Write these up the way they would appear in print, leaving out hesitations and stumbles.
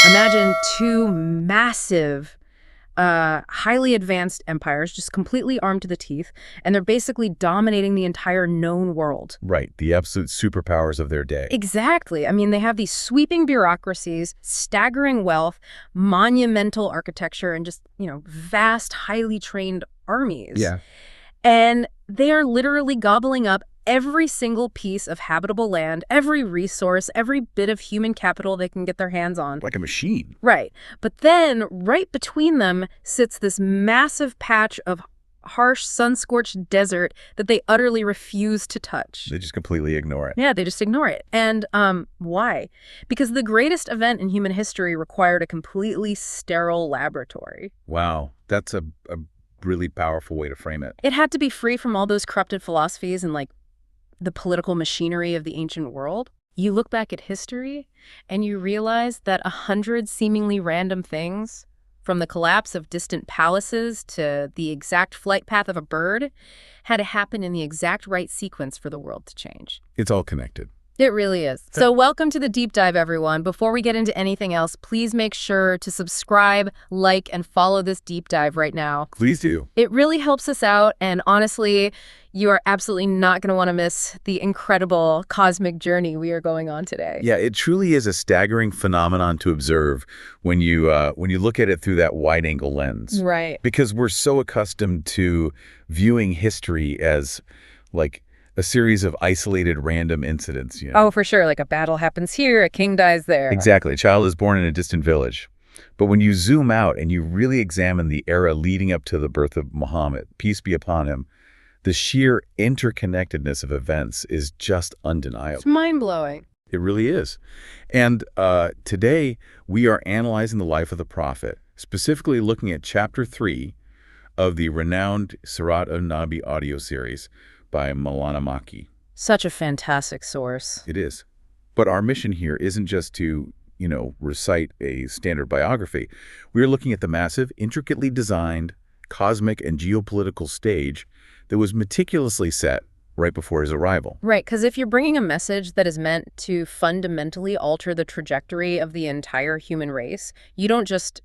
Imagine two massive, highly advanced empires, just completely armed to the teeth, and they're basically dominating the entire known world. Right, the absolute superpowers of their day. Exactly. I mean, they have these sweeping bureaucracies, staggering wealth, monumental architecture, and just, vast, highly trained armies. Yeah. And they are literally gobbling up every single piece of habitable land, every resource, every bit of human capital they can get their hands on. Like a machine. Right. But then, right between them sits this massive patch of harsh, sun-scorched desert that they utterly refuse to touch. They just completely ignore it. Yeah, they just ignore it. And why? Because the greatest event in human history required a completely sterile laboratory. Wow, that's a really powerful way to frame it. It had to be free from all those corrupted philosophies and, the political machinery of the ancient world. You look back at history and you realize that 100 seemingly random things, from the collapse of distant palaces to the exact flight path of a bird, had to happen in the exact right sequence for the world to change. It's all connected. It really is. So welcome to the deep dive, everyone. Before we get into anything else, please make sure to subscribe, like, and follow this deep dive right now. Please do. It really helps us out, and honestly, you are absolutely not going to want to miss the incredible cosmic journey we are going on today. Yeah, it truly is a staggering phenomenon to observe when you look at it through that wide-angle lens. Right. Because we're so accustomed to viewing history as, a series of isolated random incidents. Oh, for sure. Like a battle happens here, a king dies there. Exactly. A child is born in a distant village. But when you zoom out and you really examine the era leading up to the birth of Muhammad, peace be upon him, the sheer interconnectedness of events is just undeniable. It's mind-blowing. It really is. And today, we are analyzing the life of the prophet, specifically looking at Chapter 3 of the renowned Sirat al-Nabi audio series by Maulana Maki. Such a fantastic source. It is. But our mission here isn't just to, recite a standard biography. We're looking at the massive, intricately designed, cosmic and geopolitical stage that was meticulously set right before his arrival. Right, because if you're bringing a message that is meant to fundamentally alter the trajectory of the entire human race, you don't just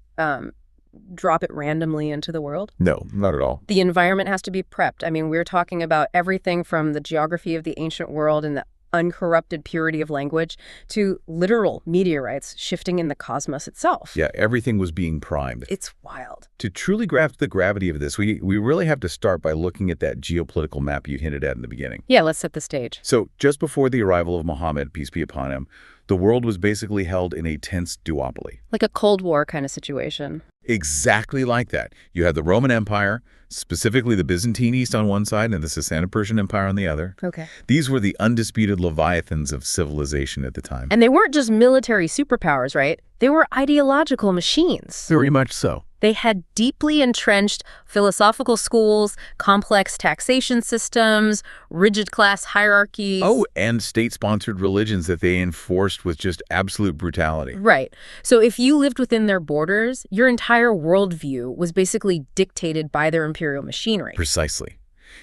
drop it randomly into the world. No, not at all. The environment has to be prepped. I mean, we're talking about everything from the geography of the ancient world and the uncorrupted purity of language to literal meteorites shifting in the cosmos itself. Yeah, everything was being primed. It's wild. To truly grasp the gravity of this, we really have to start by looking at that geopolitical map you hinted at in the beginning. Yeah, let's set the stage. So just before the arrival of Muhammad, peace be upon him, the world was basically held in a tense duopoly. Like a Cold War kind of situation. Exactly like that. You had the Roman Empire, specifically the Byzantine East on one side and the Sassanid-Persian Empire on the other. Okay. These were the undisputed leviathans of civilization at the time. And they weren't just military superpowers, right? They were ideological machines. Very much so. They had deeply entrenched philosophical schools, complex taxation systems, rigid class hierarchies. Oh, and state-sponsored religions that they enforced with just absolute brutality. Right. So if you lived within their borders, your entire worldview was basically dictated by their imperial machinery. Precisely.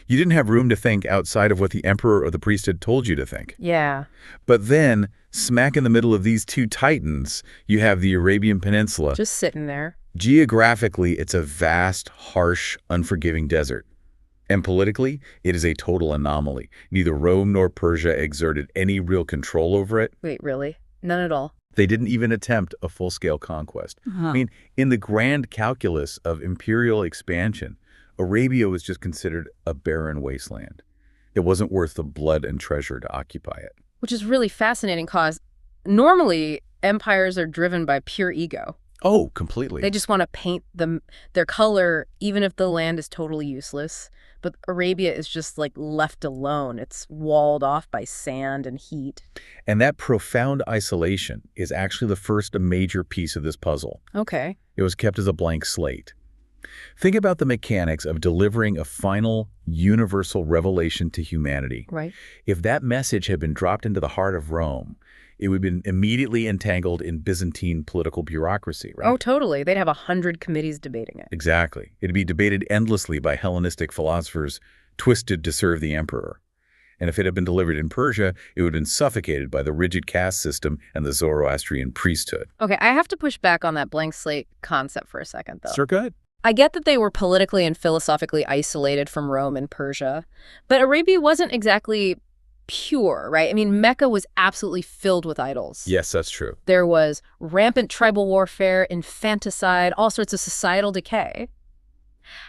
You didn't have room to think outside of what the emperor or the priest had told you to think. Yeah. But then, smack in the middle of these two titans, you have the Arabian Peninsula. Just sitting there. Geographically, it's a vast, harsh, unforgiving desert. And politically, it is a total anomaly. Neither Rome nor Persia exerted any real control over it. Wait, really? None at all? They didn't even attempt a full-scale conquest. I mean, in the grand calculus of imperial expansion, Arabia was just considered a barren wasteland. It wasn't worth the blood and treasure to occupy it. Which is really fascinating because normally empires are driven by pure ego. Oh, completely. They just want to paint their color even if the land is totally useless. But Arabia is just left alone. It's walled off by sand and heat. And that profound isolation is actually the first major piece of this puzzle. Okay. It was kept as a blank slate. Think about the mechanics of delivering a final, universal revelation to humanity. Right. If that message had been dropped into the heart of Rome, it would have been immediately entangled in Byzantine political bureaucracy, right? Oh, totally. They'd have 100 committees debating it. Exactly. It'd be debated endlessly by Hellenistic philosophers twisted to serve the emperor. And if it had been delivered in Persia, it would have been suffocated by the rigid caste system and the Zoroastrian priesthood. Okay, I have to push back on that blank slate concept for a second, though. Sir, go ahead. I get that they were politically and philosophically isolated from Rome and Persia, but Arabia wasn't exactly pure, right? I mean, Mecca was absolutely filled with idols. Yes, that's true. There was rampant tribal warfare, infanticide, all sorts of societal decay.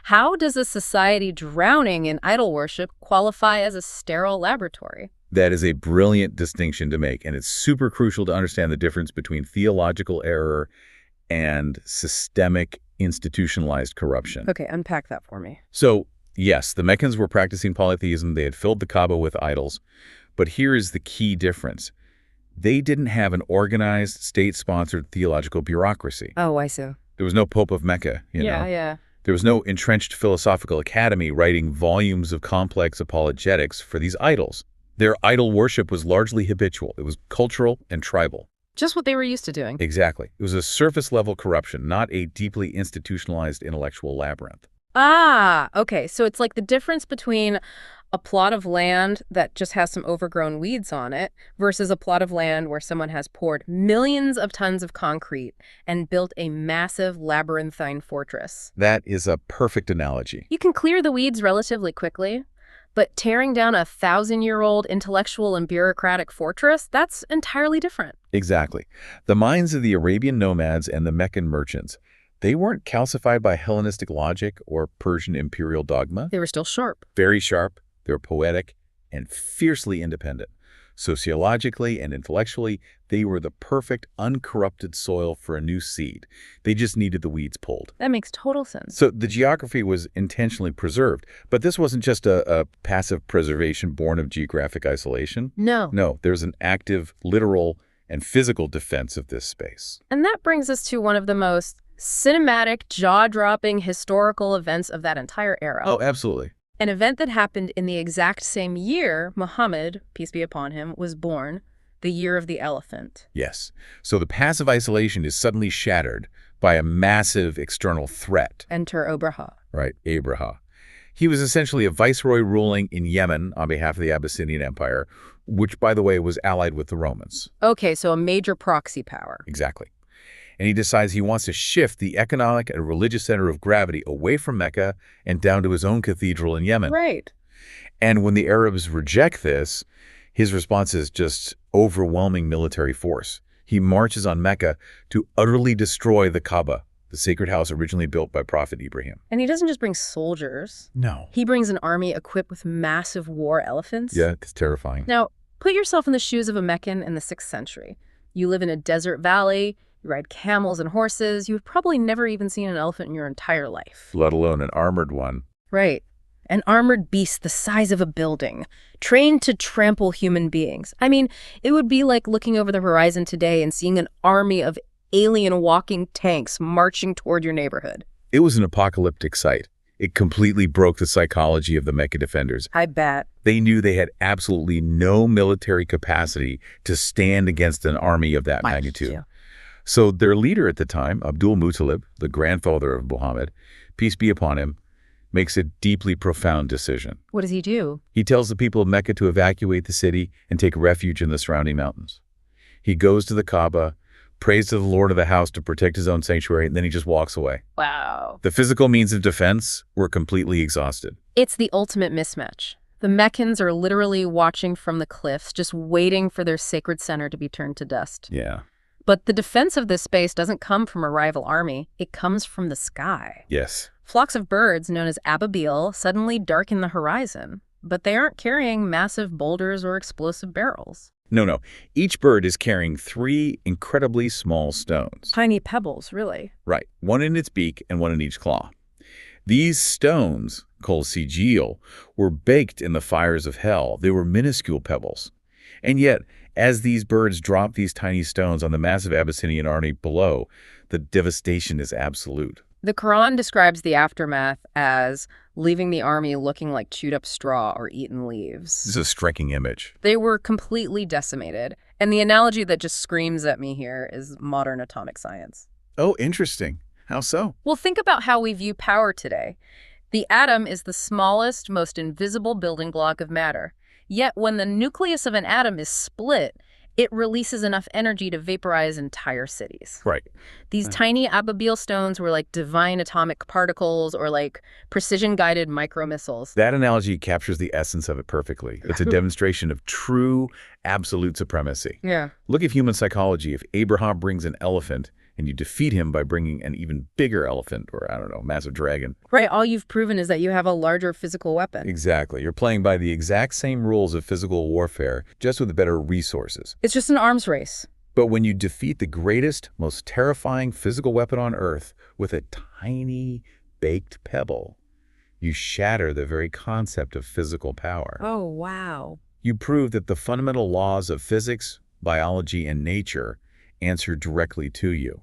How does a society drowning in idol worship qualify as a sterile laboratory? That is a brilliant distinction to make, and it's super crucial to understand the difference between theological error and systemic institutionalized corruption. Okay, unpack that for me. So, yes, the Meccans were practicing polytheism. They had filled the Kaaba with idols. But here is the key difference. They didn't have an organized, state-sponsored theological bureaucracy. Oh, I see. There was no Pope of Mecca, you know. Yeah. There was no entrenched philosophical academy writing volumes of complex apologetics for these idols. Their idol worship was largely habitual. It was cultural and tribal. Just what they were used to doing. Exactly. It was a surface-level corruption, not a deeply institutionalized intellectual labyrinth. Ah, okay. So it's like the difference between a plot of land that just has some overgrown weeds on it versus a plot of land where someone has poured millions of tons of concrete and built a massive labyrinthine fortress. That is a perfect analogy. You can clear the weeds relatively quickly, but tearing down a 1,000-year-old intellectual and bureaucratic fortress, that's entirely different. Exactly. The minds of the Arabian nomads and the Meccan merchants, they weren't calcified by Hellenistic logic or Persian imperial dogma. They were still sharp. Very sharp, they were poetic, and fiercely independent. Sociologically and intellectually, they were the perfect, uncorrupted soil for a new seed. They just needed the weeds pulled. That makes total sense. So the geography was intentionally preserved, but this wasn't just a passive preservation born of geographic isolation. No. No, there's an active, literal, and physical defense of this space. And that brings us to one of the most cinematic, jaw-dropping historical events of that entire era. Oh, absolutely. An event that happened in the exact same year Muhammad, peace be upon him, was born, the year of the elephant. Yes. So the passive isolation is suddenly shattered by a massive external threat. Enter Obraha. Right, Abraha. He was essentially a viceroy ruling in Yemen on behalf of the Abyssinian Empire, which, by the way, was allied with the Romans. Okay, so a major proxy power. Exactly. And he decides he wants to shift the economic and religious center of gravity away from Mecca and down to his own cathedral in Yemen. Right. And when the Arabs reject this, his response is just overwhelming military force. He marches on Mecca to utterly destroy the Kaaba, the sacred house originally built by Prophet Ibrahim. And he doesn't just bring soldiers. No. He brings an army equipped with massive war elephants. Yeah, it's terrifying. Now, put yourself in the shoes of a Meccan in the 6th century. You live in a desert valley. You ride camels and horses. You've probably never even seen an elephant in your entire life. Let alone an armored one. Right. An armored beast the size of a building, trained to trample human beings. I mean, it would be like looking over the horizon today and seeing an army of alien walking tanks marching toward your neighborhood. It was an apocalyptic sight. It completely broke the psychology of the Mecca defenders. I bet. They knew they had absolutely no military capacity to stand against an army of that magnitude. Yeah. So their leader at the time, Abdul Muttalib, the grandfather of Muhammad, peace be upon him, makes a deeply profound decision. What does he do? He tells the people of Mecca to evacuate the city and take refuge in the surrounding mountains. He goes to the Kaaba, prays to the Lord of the house to protect his own sanctuary, and then he just walks away. Wow. The physical means of defense were completely exhausted. It's the ultimate mismatch. The Meccans are literally watching from the cliffs, just waiting for their sacred center to be turned to dust. Yeah. But the defense of this space doesn't come from a rival army. It comes from the sky. Yes. Flocks of birds known as ababil suddenly darken the horizon, but they aren't carrying massive boulders or explosive barrels. No. Each bird is carrying 3 incredibly small stones. Tiny pebbles, really. Right. One in its beak and one in each claw. These stones, called sijil, were baked in the fires of hell. They were minuscule pebbles. And yet, as these birds drop these tiny stones on the massive Abyssinian army below, the devastation is absolute. The Quran describes the aftermath as leaving the army looking like chewed up straw or eaten leaves. This is a striking image. They were completely decimated. And the analogy that just screams at me here is modern atomic science. Oh, interesting. How so? Well, think about how we view power today. The atom is the smallest, most invisible building block of matter. Yet when the nucleus of an atom is split, it releases enough energy to vaporize entire cities. Right. These tiny Ababil stones were like divine atomic particles or like precision-guided micromissiles. That analogy captures the essence of it perfectly. It's a demonstration of true, absolute supremacy. Yeah. Look at human psychology. If Abraham brings an elephant and you defeat him by bringing an even bigger elephant or, I don't know, massive dragon. Right, all you've proven is that you have a larger physical weapon. Exactly. You're playing by the exact same rules of physical warfare, just with better resources. It's just an arms race. But when you defeat the greatest, most terrifying physical weapon on Earth with a tiny, baked pebble, you shatter the very concept of physical power. Oh, wow. You prove that the fundamental laws of physics, biology, and nature answer directly to you.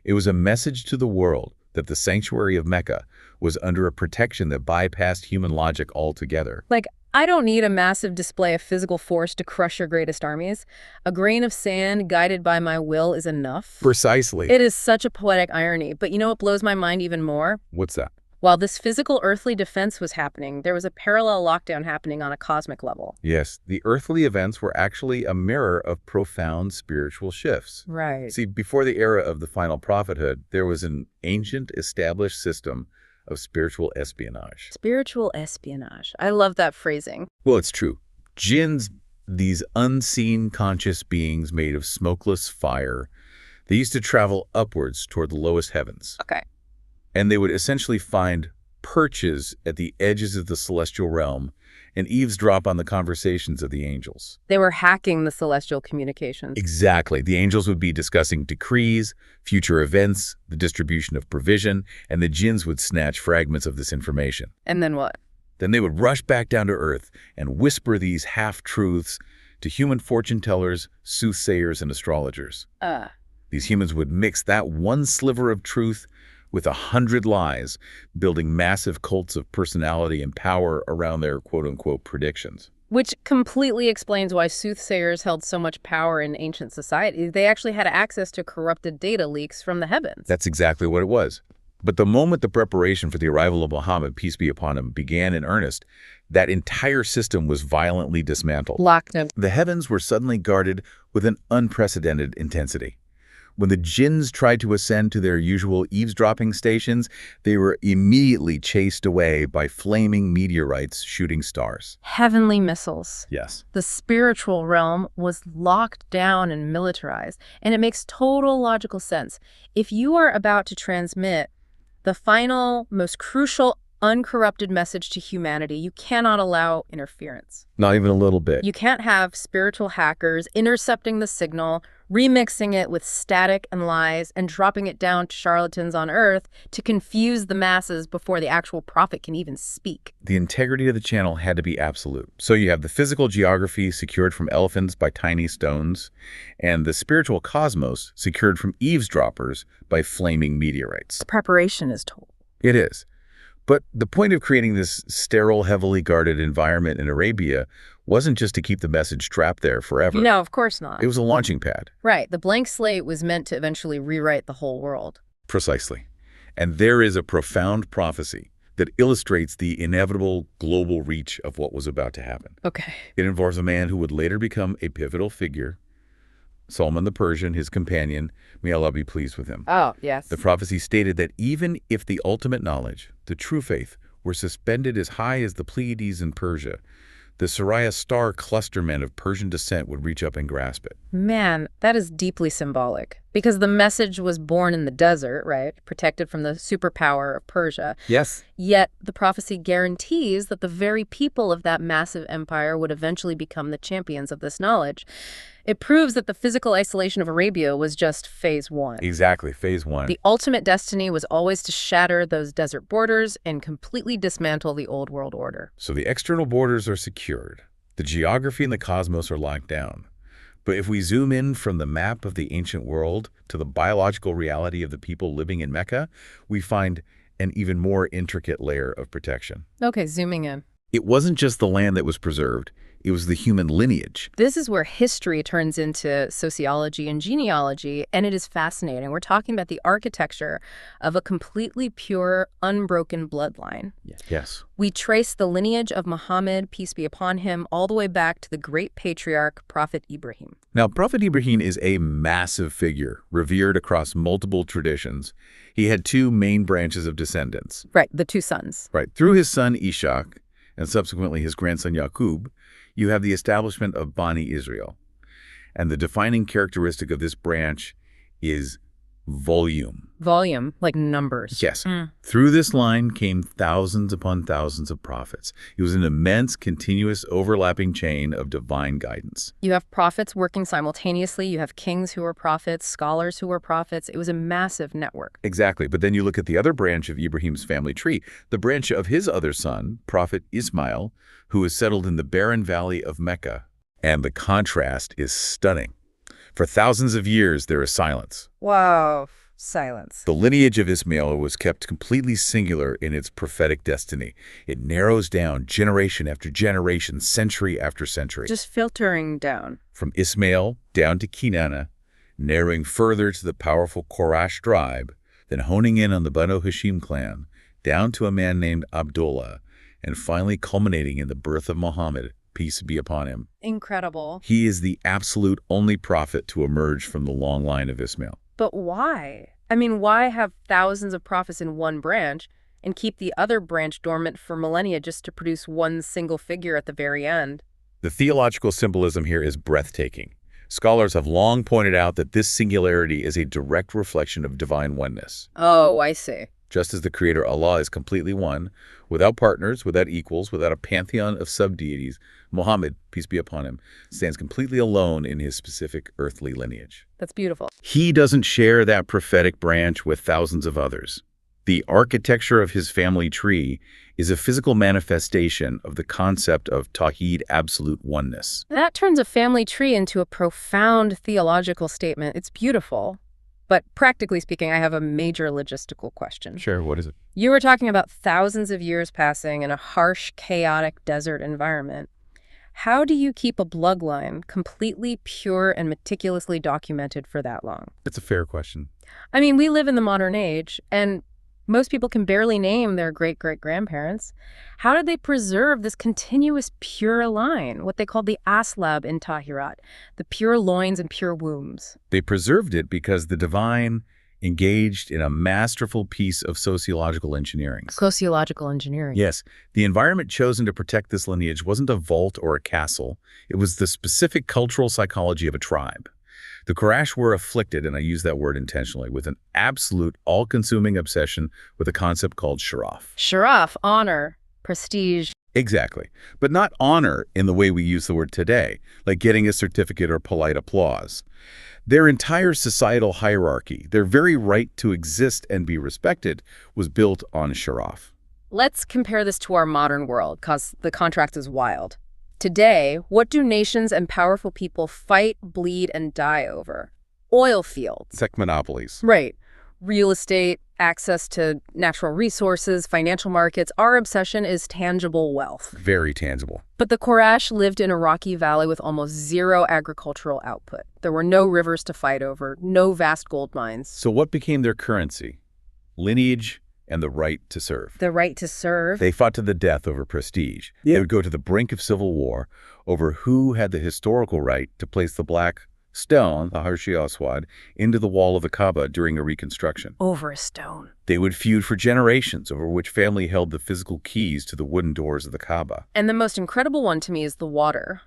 It was a message to the world that the sanctuary of Mecca was under a protection that bypassed human logic altogether. Like, I don't need a massive display of physical force to crush your greatest armies. A grain of sand guided by my will is enough. Precisely. It is such a poetic irony, but you know what blows my mind even more? What's that? While this physical earthly defense was happening, there was a parallel lockdown happening on a cosmic level. Yes, the earthly events were actually a mirror of profound spiritual shifts. Right. See, before the era of the final prophethood, there was an ancient established system of spiritual espionage. Spiritual espionage. I love that phrasing. Well, it's true. Jinns, these unseen conscious beings made of smokeless fire, they used to travel upwards toward the lowest heavens. Okay. And they would essentially find perches at the edges of the celestial realm and eavesdrop on the conversations of the angels. They were hacking the celestial communications. Exactly. The angels would be discussing decrees, future events, the distribution of provision, and the jinns would snatch fragments of this information. And then what? Then they would rush back down to earth and whisper these half-truths to human fortune tellers, soothsayers, and astrologers. These humans would mix that one sliver of truth with 100 lies, building massive cults of personality and power around their quote-unquote predictions. Which completely explains why soothsayers held so much power in ancient society. They actually had access to corrupted data leaks from the heavens. That's exactly what it was. But the moment the preparation for the arrival of Muhammad, peace be upon him, began in earnest, that entire system was violently dismantled. Locked in. The heavens were suddenly guarded with an unprecedented intensity. When the jinns tried to ascend to their usual eavesdropping stations, they were immediately chased away by flaming meteorites shooting stars. Heavenly missiles. Yes. The spiritual realm was locked down and militarized, and it makes total logical sense. If you are about to transmit the final, most crucial, uncorrupted message to humanity, you cannot allow interference. Not even a little bit. You can't have spiritual hackers intercepting the signal, remixing it with static and lies, and dropping it down to charlatans on Earth to confuse the masses before the actual prophet can even speak. The integrity of the channel had to be absolute. So you have the physical geography secured from elephants by tiny stones, and the spiritual cosmos secured from eavesdroppers by flaming meteorites. The preparation is told. It is. But the point of creating this sterile, heavily guarded environment in Arabia wasn't just to keep the message trapped there forever. No, of course not. It was a launching pad. Right. The blank slate was meant to eventually rewrite the whole world. Precisely. And there is a profound prophecy that illustrates the inevitable global reach of what was about to happen. Okay. It involves a man who would later become a pivotal figure, Salman the Persian, his companion. May Allah be pleased with him. Oh, yes. The prophecy stated that even if the ultimate knowledge, the true faith, were suspended as high as the Pleiades in Persia, the Sirius star clustermen of Persian descent would reach up and grasp it. Man, that is deeply symbolic. Because the message was born in the desert, right? Protected from the superpower of Persia. Yes. Yet the prophecy guarantees that the very people of that massive empire would eventually become the champions of this knowledge. It proves that the physical isolation of Arabia was just phase one. Exactly, phase one. The ultimate destiny was always to shatter those desert borders and completely dismantle the old world order. So the external borders are secured. The geography and the cosmos are locked down. But if we zoom in from the map of the ancient world to the biological reality of the people living in Mecca, we find an even more intricate layer of protection. Okay, zooming in. It wasn't just the land that was preserved. It was the human lineage. This is where history turns into sociology and genealogy, and it is fascinating. We're talking about the architecture of a completely pure, unbroken bloodline. Yes. We trace the lineage of Muhammad, peace be upon him, all the way back to the great patriarch, Prophet Ibrahim. Now, Prophet Ibrahim is a massive figure, revered across multiple traditions. He had two main branches of descendants. Right, the two sons. Right. Through his son Ishaq, and subsequently his grandson Yaqub, you have the establishment of Bani Israel. And the defining characteristic of this branch is volume. Volume, like numbers. Yes. Through this line came thousands upon thousands of prophets. It was an immense, continuous, overlapping chain of divine guidance. You have prophets working simultaneously. You have kings who were prophets, scholars who were prophets. It was a massive network. Exactly. But then you look at the other branch of Ibrahim's family tree, the branch of his other son, Prophet Ismail, who is settled in the barren valley of Mecca. And the contrast is stunning. For thousands of years, there is silence. Wow. Silence. The lineage of Ismail was kept completely singular in its prophetic destiny. It narrows down generation after generation, century after century. Just filtering down. From Ismail down to Kinana, narrowing further to the powerful Quraysh tribe, then honing in on the Banu Hashim clan, down to a man named Abdullah, and finally culminating in the birth of Muhammad, peace be upon him. Incredible. He is the absolute only prophet to emerge from the long line of Ismail. But why? I mean, why have thousands of prophets in one branch and keep the other branch dormant for millennia just to produce one single figure at the very end? The theological symbolism here is breathtaking. Scholars have long pointed out that this singularity is a direct reflection of divine oneness. Oh, I see. Just as the Creator Allah is completely one, without partners, without equals, without a pantheon of sub-deities, Muhammad, peace be upon him, stands completely alone in his specific earthly lineage. That's beautiful. He doesn't share that prophetic branch with thousands of others. The architecture of his family tree is a physical manifestation of the concept of Tawheed, absolute oneness. That turns a family tree into a profound theological statement. It's beautiful. But practically speaking, I have a major logistical question. Sure, what is it? You were talking about thousands of years passing in a harsh, chaotic desert environment. How do you keep a bloodline completely pure and meticulously documented for that long? It's a fair question. I mean, we live in the modern age, and most people can barely name their great-great-grandparents. How did they preserve this continuous pure line, what they called the aslab in Tahirat, the pure loins and pure wombs? They preserved it because the divine engaged in a masterful piece of sociological engineering. Sociological engineering. Yes, the environment chosen to protect this lineage wasn't a vault or a castle. It was the specific cultural psychology of a tribe. The Quraysh were afflicted, and I use that word intentionally, with an absolute all-consuming obsession with a concept called sharaf. Sharaf, honor, prestige. Exactly. But not honor in the way we use the word today, like getting a certificate or polite applause. Their entire societal hierarchy, their very right to exist and be respected, was built on sharaf. Let's compare this to our modern world, because the contrast is wild. Today, what do nations and powerful people fight, bleed, and die over? Oil fields. It's like monopolies. Right. Real estate, access to natural resources, financial markets. Our obsession is tangible wealth. Very tangible. But the Quraysh lived in a rocky valley with almost zero agricultural output. There were no rivers to fight over, no vast gold mines. So what became their currency? Lineage and the right to serve. The right to serve? They fought to the death over prestige. They would go to the brink of civil war over who had the historical right to place the black stone, the Harshi Aswad, into the wall of the Kaaba during a reconstruction. Over a stone. They would feud for generations over which family held the physical keys to the wooden doors of the Kaaba. And the most incredible one to me is the water.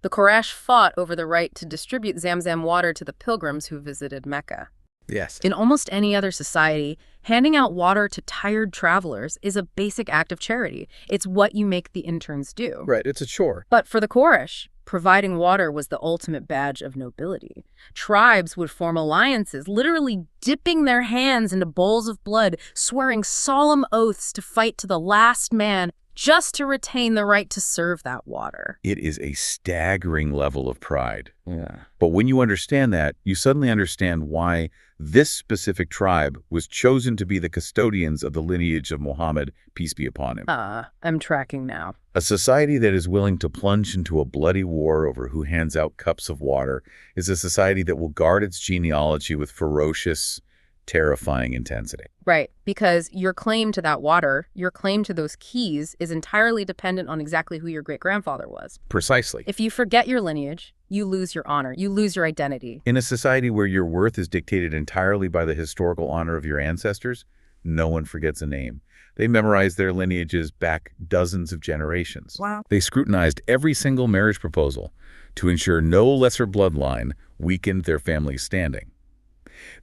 The Quraysh fought over the right to distribute Zamzam water to the pilgrims who visited Mecca. Yes. In almost any other society, handing out water to tired travelers is a basic act of charity. It's what you make the interns do. Right, it's a chore. But for the Quraysh, providing water was the ultimate badge of nobility. Tribes would form alliances, literally dipping their hands into bowls of blood, swearing solemn oaths to fight to the last man. just to retain the right to serve that water. It is a staggering level of pride. Yeah. But when you understand that, you suddenly understand why this specific tribe was chosen to be the custodians of the lineage of Muhammad, peace be upon him. I'm tracking now. A society that is willing to plunge into a bloody war over who hands out cups of water is a society that will guard its genealogy with ferocious, terrifying intensity. Right, because your claim to that water, your claim to those keys is entirely dependent on exactly who your great-grandfather was. Precisely. If you forget your lineage, you lose your honor, you lose your identity. In a society where your worth is dictated entirely by the historical honor of your ancestors, no one forgets a name. They memorized their lineages back dozens of generations. Wow. They scrutinized every single marriage proposal to ensure no lesser bloodline weakened their family's standing.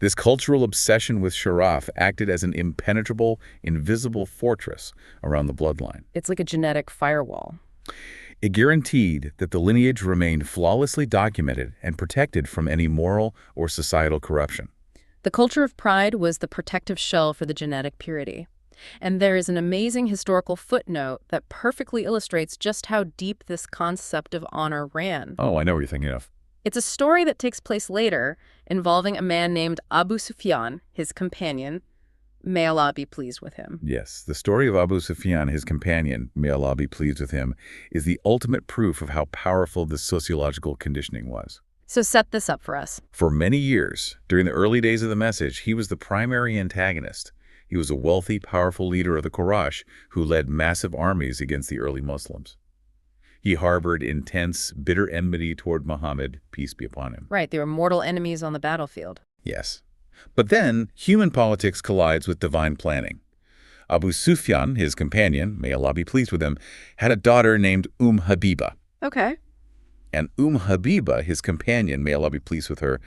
This cultural obsession with Sharaf acted as an impenetrable, invisible fortress around the bloodline. It's like a genetic firewall. It guaranteed that the lineage remained flawlessly documented and protected from any moral or societal corruption. The culture of pride was the protective shell for the genetic purity. And there is an amazing historical footnote that perfectly illustrates just how deep this concept of honor ran. Oh, I know what you're thinking of. It's a story that takes place later, involving a man named Abu Sufyan, his companion. May Allah be pleased with him. Yes, the story of Abu Sufyan, his companion, may Allah be pleased with him, is the ultimate proof of how powerful this sociological conditioning was. So set this up for us. For many years, during the early days of the message, he was the primary antagonist. He was a wealthy, powerful leader of the Quraysh who led massive armies against the early Muslims. He harbored intense, bitter enmity toward Muhammad, peace be upon him. Right, they were mortal enemies on the battlefield. Yes. But then, human politics collides with divine planning. Abu Sufyan, his companion, may Allah be pleased with him, had a daughter named Habiba. Okay. And Habiba, his companion, may Allah be pleased with her,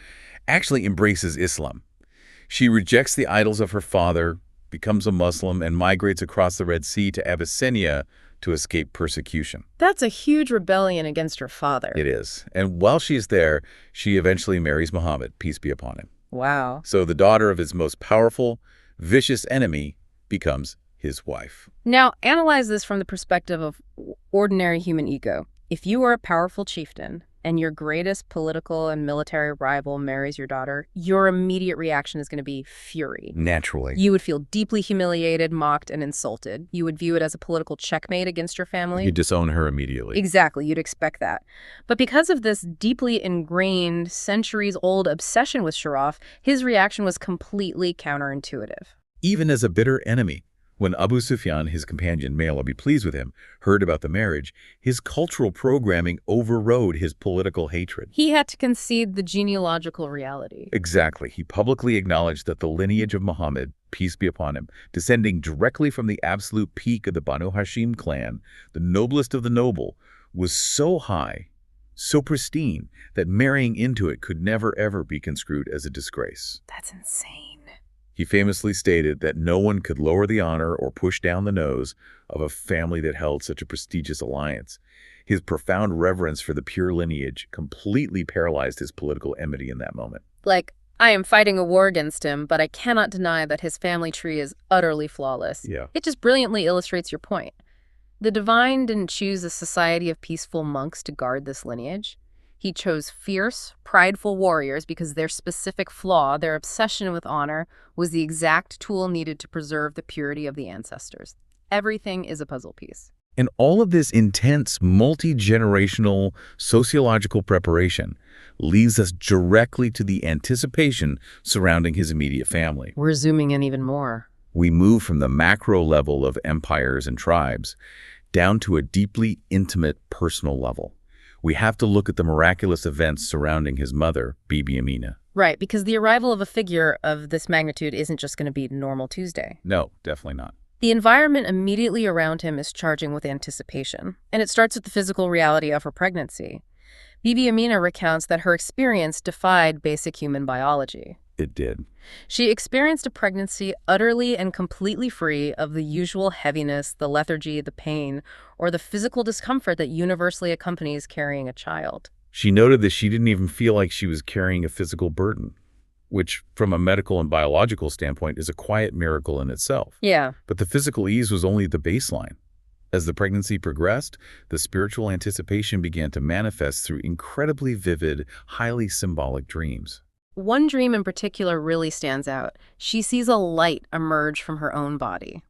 actually embraces Islam. She rejects the idols of her father, becomes a Muslim, and migrates across the Red Sea to Abyssinia to escape persecution. That's a huge rebellion against her father. It is. And while she's there, she eventually marries Muhammad, peace be upon him. Wow. So the daughter of his most powerful, vicious enemy becomes his wife. Now, analyze this from the perspective of ordinary human ego. If you are a powerful chieftain and your greatest political and military rival marries your daughter, your immediate reaction is going to be fury. Naturally. You would feel deeply humiliated, mocked, and insulted. You would view it as a political checkmate against your family. You disown her immediately. Exactly. You'd expect that. But because of this deeply ingrained, centuries-old obsession with Sharaf, his reaction was completely counterintuitive. Even as a bitter enemy, when Abu Sufyan, his companion, may Allah be pleased with him, heard about the marriage, his cultural programming overrode his political hatred. He had to concede the genealogical reality. Exactly. He publicly acknowledged that the lineage of Muhammad, peace be upon him, descending directly from the absolute peak of the Banu Hashim clan, the noblest of the noble, was so high, so pristine, that marrying into it could never ever be construed as a disgrace. That's insane. He famously stated that no one could lower the honor or push down the nose of a family that held such a prestigious alliance. His profound reverence for the pure lineage completely paralyzed his political enmity in that moment. Like, I am fighting a war against him, but I cannot deny that his family tree is utterly flawless. Yeah. It just brilliantly illustrates your point. The divine didn't choose a society of peaceful monks to guard this lineage. He chose fierce, prideful warriors because their specific flaw, their obsession with honor, was the exact tool needed to preserve the purity of the ancestors. Everything is a puzzle piece. And all of this intense, multi-generational sociological preparation leads us directly to the anticipation surrounding his immediate family. We're zooming in even more. We move from the macro level of empires and tribes down to a deeply intimate personal level. We have to look at the miraculous events surrounding his mother, Bibi Amina. Right, because the arrival of a figure of this magnitude isn't just going to be normal Tuesday. No, definitely not. The environment immediately around him is charging with anticipation, and it starts with the physical reality of her pregnancy. Bibi Amina recounts that her experience defied basic human biology. It did. She experienced a pregnancy utterly and completely free of the usual heaviness, the lethargy, the pain, or the physical discomfort that universally accompanies carrying a child. She noted that she didn't even feel like she was carrying a physical burden, which, from a medical and biological standpoint, is a quiet miracle in itself. Yeah. But the physical ease was only the baseline. As the pregnancy progressed, the spiritual anticipation began to manifest through incredibly vivid, highly symbolic dreams. One dream in particular really stands out. She sees a light emerge from her own body.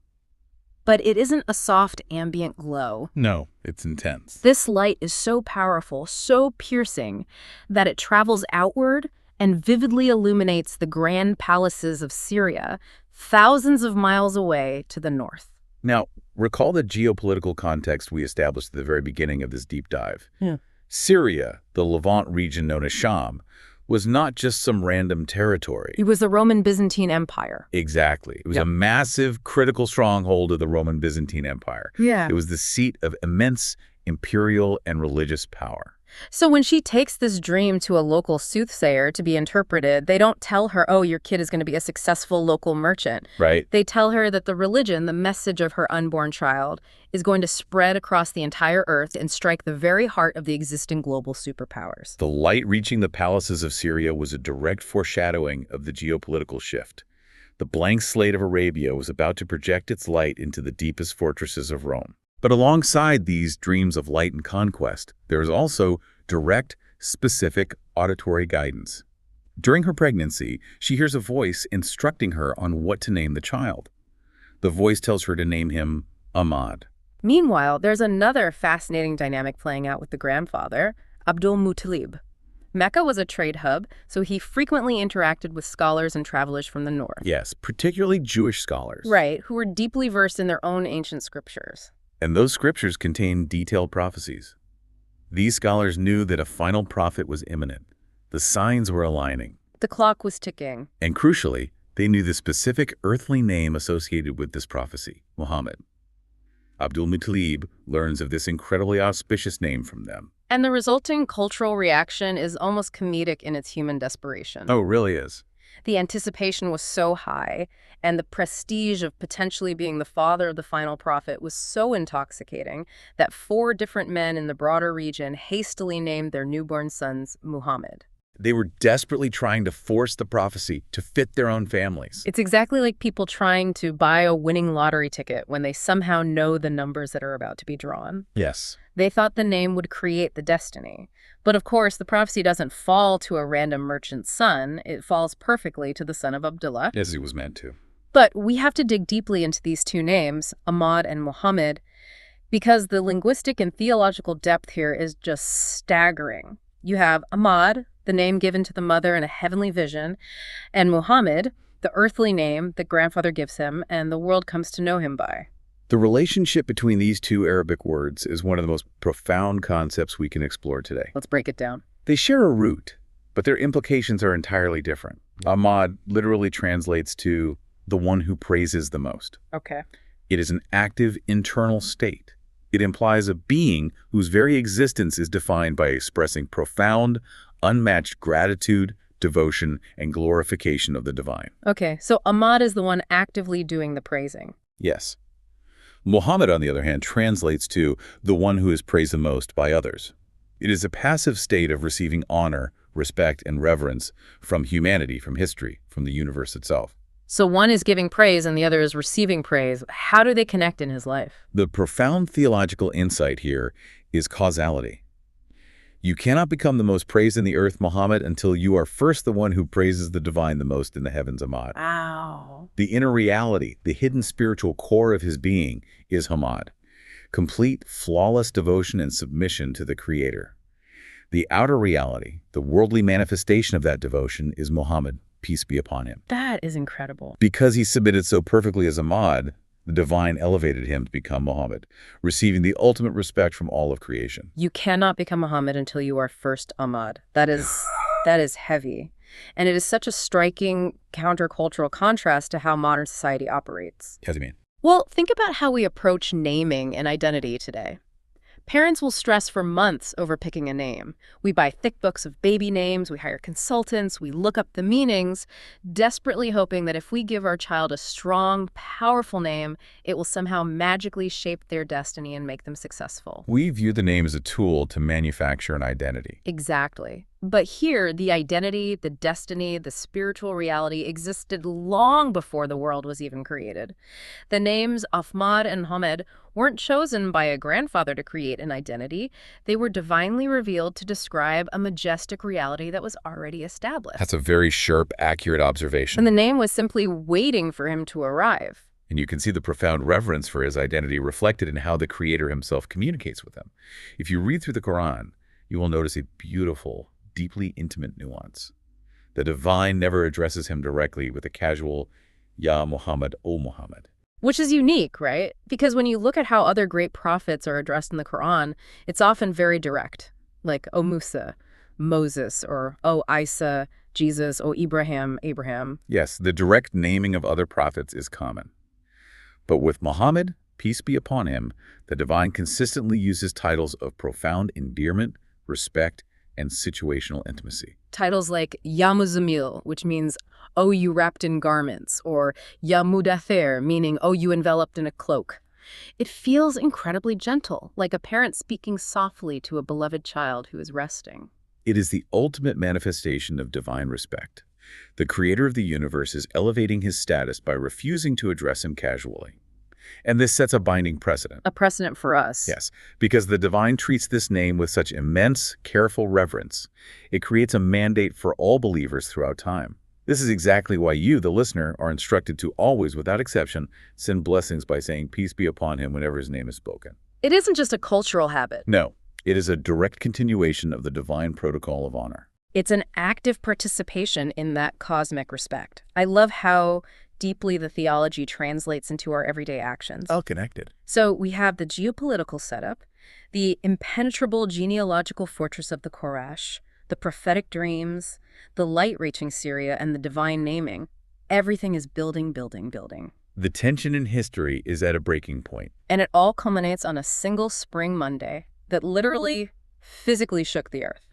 But it isn't a soft ambient glow. No, it's intense. This light is so powerful, so piercing, that it travels outward and vividly illuminates the grand palaces of Syria, thousands of miles away to the north. Now, recall the geopolitical context we established at the very beginning of this deep dive. Yeah. Syria, the Levant region known as Sham, was not just some random territory. It was the Roman Byzantine Empire. Exactly. It was Yep. a massive, critical stronghold of the Roman Byzantine Empire. Yeah. It was the seat of immense imperial and religious power. So when she takes this dream to a local soothsayer to be interpreted, they don't tell her, oh, your kid is going to be a successful local merchant. Right? They tell her that the religion, the message of her unborn child, is going to spread across the entire earth and strike the very heart of the existing global superpowers. The light reaching the palaces of Syria was a direct foreshadowing of the geopolitical shift. The blank slate of Arabia was about to project its light into the deepest fortresses of Rome. But alongside these dreams of light and conquest, there is also direct, specific auditory guidance. During her pregnancy, she hears a voice instructing her on what to name the child. The voice tells her to name him Ahmad. Meanwhile, there's another fascinating dynamic playing out with the grandfather, Abdul Muttalib. Mecca was a trade hub, so he frequently interacted with scholars and travelers from the north. Yes, particularly Jewish scholars. Right, who were deeply versed in their own ancient scriptures. And those scriptures contain detailed prophecies. These scholars knew that a final prophet was imminent. The signs were aligning. The clock was ticking. And crucially, they knew the specific earthly name associated with this prophecy, Muhammad. Abdul Muttalib learns of this incredibly auspicious name from them. And the resulting cultural reaction is almost comedic in its human desperation. Oh, it really is. The anticipation was so high, and the prestige of potentially being the father of the final prophet was so intoxicating that 4 different men in the broader region hastily named their newborn sons Muhammad. They were desperately trying to force the prophecy to fit their own families. It's exactly like people trying to buy a winning lottery ticket when they somehow know the numbers that are about to be drawn. Yes. They thought the name would create the destiny. But of course, the prophecy doesn't fall to a random merchant's son. It falls perfectly to the son of Abdullah. As he was meant to. But we have to dig deeply into these 2 names, Ahmad and Muhammad, because the linguistic and theological depth here is just staggering. You have Ahmad, the name given to the mother in a heavenly vision, and Muhammad, the earthly name that grandfather gives him and the world comes to know him by. The relationship between these 2 Arabic words is one of the most profound concepts we can explore today. Let's break it down. They share a root, but their implications are entirely different. Ahmad literally translates to the one who praises the most. Okay. It is an active internal state. It implies a being whose very existence is defined by expressing profound, unmatched gratitude, devotion, and glorification of the divine. Okay, so Ahmad is the one actively doing the praising. Yes. Muhammad, on the other hand, translates to the one who is praised the most by others. It is a passive state of receiving honor, respect, and reverence from humanity, from history, from the universe itself. So one is giving praise and the other is receiving praise. How do they connect in his life? The profound theological insight here is causality. You cannot become the most praised in the earth, Muhammad, until you are first the one who praises the divine the most in the heavens, Ahmad. Wow. The inner reality, the hidden spiritual core of his being is Ahmad. Complete, flawless devotion and submission to the Creator. The outer reality, the worldly manifestation of that devotion is Muhammad, peace be upon him. That is incredible. Because he submitted so perfectly as Ahmad, the divine elevated him to become Muhammad, receiving the ultimate respect from all of creation. You cannot become Muhammad until you are first Ahmad. That is heavy. And it is such a striking countercultural contrast to how modern society operates. How do you mean? Well, think about how we approach naming and identity today. Parents will stress for months over picking a name. We buy thick books of baby names, we hire consultants, we look up the meanings, desperately hoping that if we give our child a strong, powerful name, it will somehow magically shape their destiny and make them successful. We view the name as a tool to manufacture an identity. Exactly. But here, the identity, the destiny, the spiritual reality existed long before the world was even created. The names Ahmad and Hamed weren't chosen by a grandfather to create an identity. They were divinely revealed to describe a majestic reality that was already established. That's a very sharp, accurate observation. And the name was simply waiting for him to arrive. And you can see the profound reverence for his identity reflected in how the Creator himself communicates with him. If you read through the Quran, you will notice a beautiful, deeply intimate nuance. The divine never addresses him directly with a casual, Ya Muhammad, O Muhammad. Which is unique, right? Because when you look at how other great prophets are addressed in the Quran, it's often very direct, like O Musa, Moses, or O Isa, Jesus, O Ibrahim, Abraham. Yes, the direct naming of other prophets is common. But with Muhammad, peace be upon him, the divine consistently uses titles of profound endearment, respect, and situational intimacy. Titles like Ya Muzammil, which means, "Oh, you wrapped in garments," or Ya Mudathir, meaning, "Oh, you enveloped in a cloak." It feels incredibly gentle, like a parent speaking softly to a beloved child who is resting. It is the ultimate manifestation of divine respect. The Creator of the universe is elevating his status by refusing to address him casually. And this sets a binding precedent. A precedent for us. Yes, because the divine treats this name with such immense, careful reverence. It creates a mandate for all believers throughout time. This is exactly why you, the listener, are instructed to always, without exception, send blessings by saying peace be upon him whenever his name is spoken. It isn't just a cultural habit. No, it is a direct continuation of the divine protocol of honor. It's an active participation in that cosmic respect. I love how deeply the theology translates into our everyday actions. All connected. So we have the geopolitical setup, the impenetrable genealogical fortress of the Quraysh, the prophetic dreams, the light reaching Syria, and the divine naming. Everything is building, building, building. The tension in history is at a breaking point. And it all culminates on a single spring Monday that literally, physically shook the earth.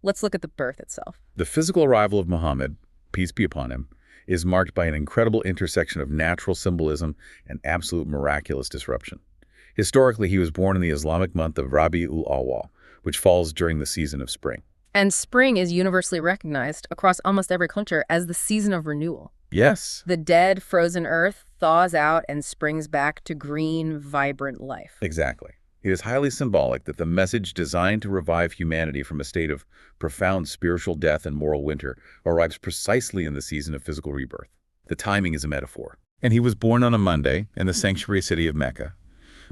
Let's look at the birth itself. The physical arrival of Muhammad, peace be upon him, is marked by an incredible intersection of natural symbolism and absolute miraculous disruption. Historically, he was born in the Islamic month of Rabi-ul-Awwal, which falls during the season of spring. And spring is universally recognized across almost every culture as the season of renewal. Yes. The dead, frozen earth thaws out and springs back to green, vibrant life. Exactly. It is highly symbolic that the message designed to revive humanity from a state of profound spiritual death and moral winter arrives precisely in the season of physical rebirth. The timing is a metaphor. And he was born on a Monday in the sanctuary city of Mecca.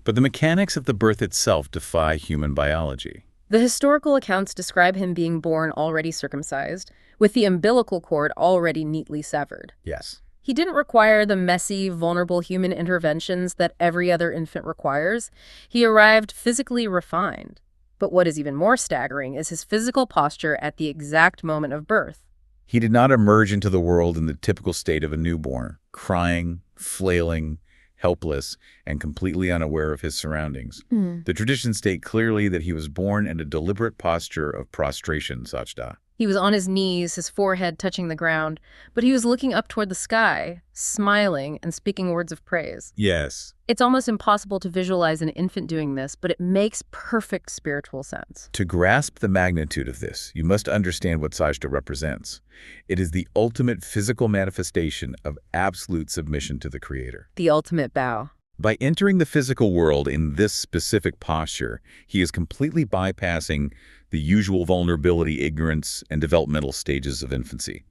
But the mechanics of the birth itself defy human biology. The historical accounts describe him being born already circumcised, with the umbilical cord already neatly severed. Yes. He didn't require the messy, vulnerable human interventions that every other infant requires. He arrived physically refined. But what is even more staggering is his physical posture at the exact moment of birth. He did not emerge into the world in the typical state of a newborn, crying, flailing, helpless, and completely unaware of his surroundings. The traditions state clearly that he was born in a deliberate posture of prostration, sajda. He was on his knees, his forehead touching the ground, but he was looking up toward the sky, smiling and speaking words of praise. Yes. It's almost impossible to visualize an infant doing this, but it makes perfect spiritual sense. To grasp the magnitude of this, you must understand what sajda represents. It is the ultimate physical manifestation of absolute submission to the Creator. The ultimate bow. By entering the physical world in this specific posture, he is completely bypassing the usual vulnerability, ignorance, and developmental stages of infancy.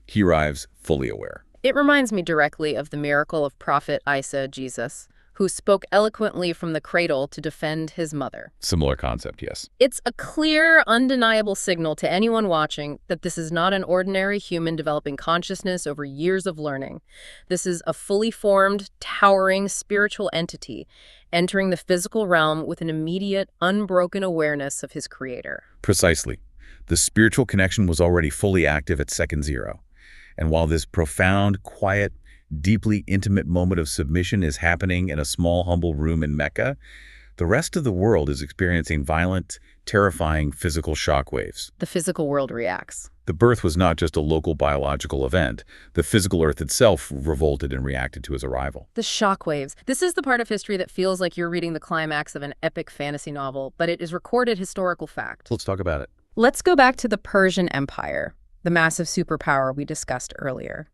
He arrives fully aware. It reminds me directly of the miracle of Prophet Isa, Jesus, who spoke eloquently from the cradle to defend his mother. Similar concept, yes. It's a clear, undeniable signal to anyone watching that this is not an ordinary human developing consciousness over years of learning. This is a fully formed, towering spiritual entity entering the physical realm with an immediate, unbroken awareness of his creator. Precisely. The spiritual connection was already fully active at second zero. And while this profound, quiet, deeply intimate moment of submission is happening in a small, humble room in Mecca, the rest of the world is experiencing violent, terrifying physical shockwaves. The physical world reacts. The birth was not just a local biological event. The physical earth itself revolted and reacted to his arrival. The shockwaves. This is the part of history that feels like you're reading the climax of an epic fantasy novel, but it is recorded historical fact. Let's talk about it. Let's go back to the Persian Empire, the massive superpower we discussed earlier.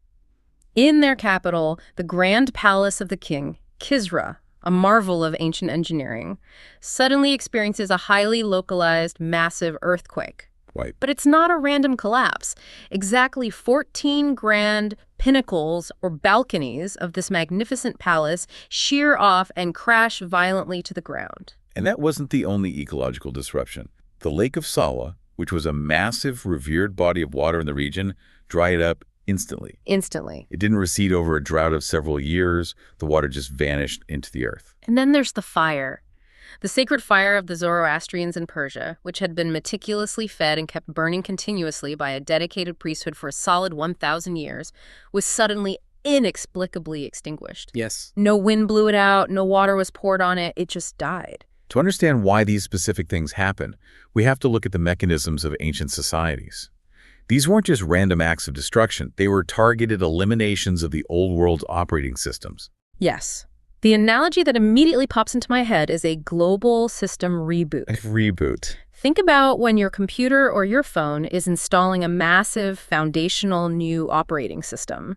In their capital, the Grand Palace of the King, Kisra, a marvel of ancient engineering, suddenly experiences a highly localized, massive earthquake. Right. But it's not a random collapse. Exactly 14 grand pinnacles or balconies of this magnificent palace shear off and crash violently to the ground. And that wasn't the only ecological disruption. The Lake of Sawa, which was a massive, revered body of water in the region, dried up instantly. Instantly. It didn't recede over a drought of several years. The water just vanished into the earth. And then there's the fire. The sacred fire of the Zoroastrians in Persia, which had been meticulously fed and kept burning continuously by a dedicated priesthood for a solid 1,000 years, was suddenly inexplicably extinguished. Yes. No wind blew it out, no water was poured on it, it just died. To understand why these specific things happen, we have to look at the mechanisms of ancient societies. These weren't just random acts of destruction. They were targeted eliminations of the old world's operating systems. Yes. The analogy that immediately pops into my head is a global system reboot. A reboot. Think about when your computer or your phone is installing a massive foundational new operating system.